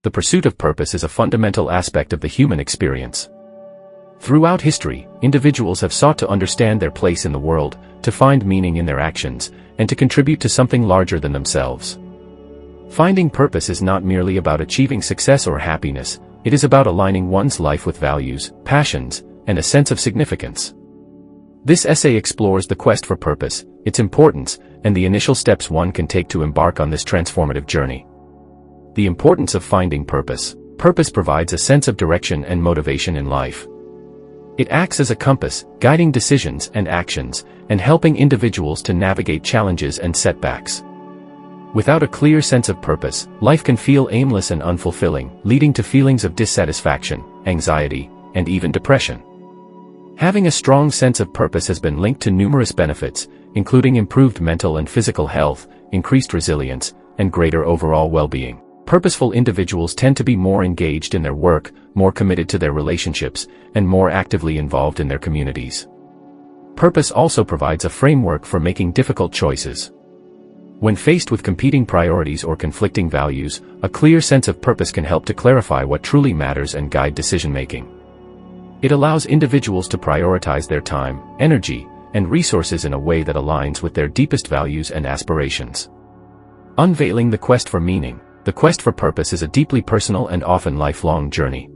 The pursuit of purpose is a fundamental aspect of the human experience. Throughout history, individuals have sought to understand their place in the world, to find meaning in their actions, and to contribute to something larger than themselves. Finding purpose is not merely about achieving success or happiness, it is about aligning one's life with values, passions, and a sense of significance. This essay explores the quest for purpose, its importance, and the initial steps one can take to embark on this transformative journey. The importance of finding purpose. Purpose provides a sense of direction and motivation in life. It acts as a compass, guiding decisions and actions, and helping individuals to navigate challenges and setbacks. Without a clear sense of purpose, life can feel aimless and unfulfilling, leading to feelings of dissatisfaction, anxiety, and even depression. Having a strong sense of purpose has been linked to numerous benefits, including improved mental and physical health, increased resilience, and greater overall well-being. Purposeful individuals tend to be more engaged in their work, more committed to their relationships, and more actively involved in their communities. Purpose also provides a framework for making difficult choices. When faced with competing priorities or conflicting values, a clear sense of purpose can help to clarify what truly matters and guide decision-making. It allows individuals to prioritize their time, energy, and resources in a way that aligns with their deepest values and aspirations. Unveiling the quest for meaning. The quest for purpose is a deeply personal and often lifelong journey.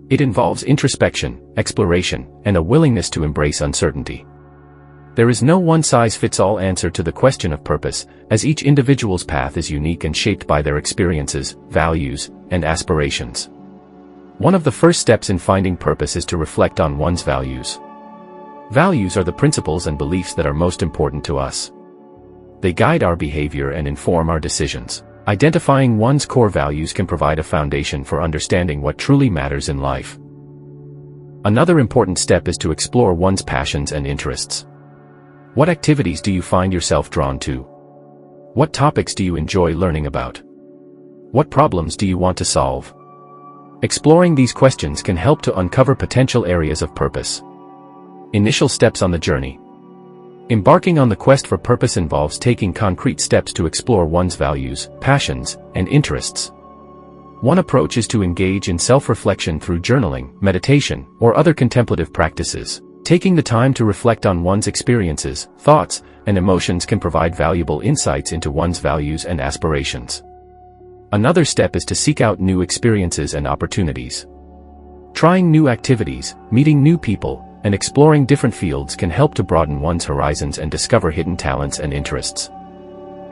It involves introspection, exploration, and a willingness to embrace uncertainty. There is no one-size-fits-all answer to the question of purpose, as each individual's path is unique and shaped by their experiences, values, and aspirations. One of the first steps in finding purpose is to reflect on one's values. Values are the principles and beliefs that are most important to us. They guide our behavior and inform our decisions. Identifying one's core values can provide a foundation for understanding what truly matters in life. Another important step is to explore one's passions and interests. What activities do you find yourself drawn to? What topics do you enjoy learning about? What problems do you want to solve? Exploring these questions can help to uncover potential areas of purpose. Initial steps on the journey. Embarking on the quest for purpose involves taking concrete steps to explore one's values, passions, and interests. One approach is to engage in self-reflection through journaling, meditation, or other contemplative practices. Taking the time to reflect on one's experiences, thoughts, and emotions can provide valuable insights into one's values and aspirations. Another step is to seek out new experiences and opportunities. Trying new activities, meeting new people, and exploring different fields can help to broaden one's horizons and discover hidden talents and interests.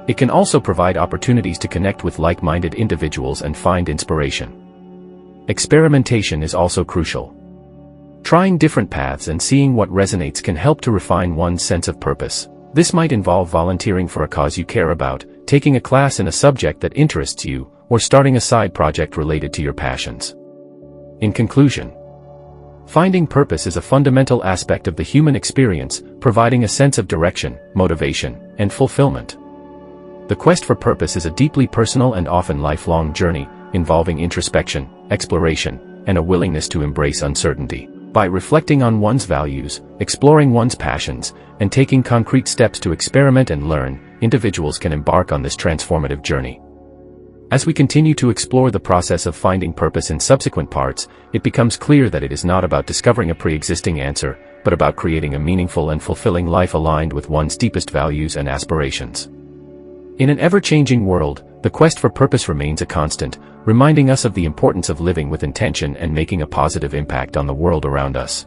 It can also provide opportunities to connect with like-minded individuals and find inspiration. Experimentation is also crucial. Trying different paths and seeing what resonates can help to refine one's sense of purpose. This might involve volunteering for a cause you care about, taking a class in a subject that interests you, or starting a side project related to your passions. In conclusion, finding purpose is a fundamental aspect of the human experience, providing a sense of direction, motivation, and fulfillment. The quest for purpose is a deeply personal and often lifelong journey, involving introspection, exploration, and a willingness to embrace uncertainty. By reflecting on one's values, exploring one's passions, and taking concrete steps to experiment and learn, individuals can embark on this transformative journey. As we continue to explore the process of finding purpose in subsequent parts, it becomes clear that it is not about discovering a pre-existing answer, but about creating a meaningful and fulfilling life aligned with one's deepest values and aspirations. In an ever-changing world, the quest for purpose remains a constant, reminding us of the importance of living with intention and making a positive impact on the world around us.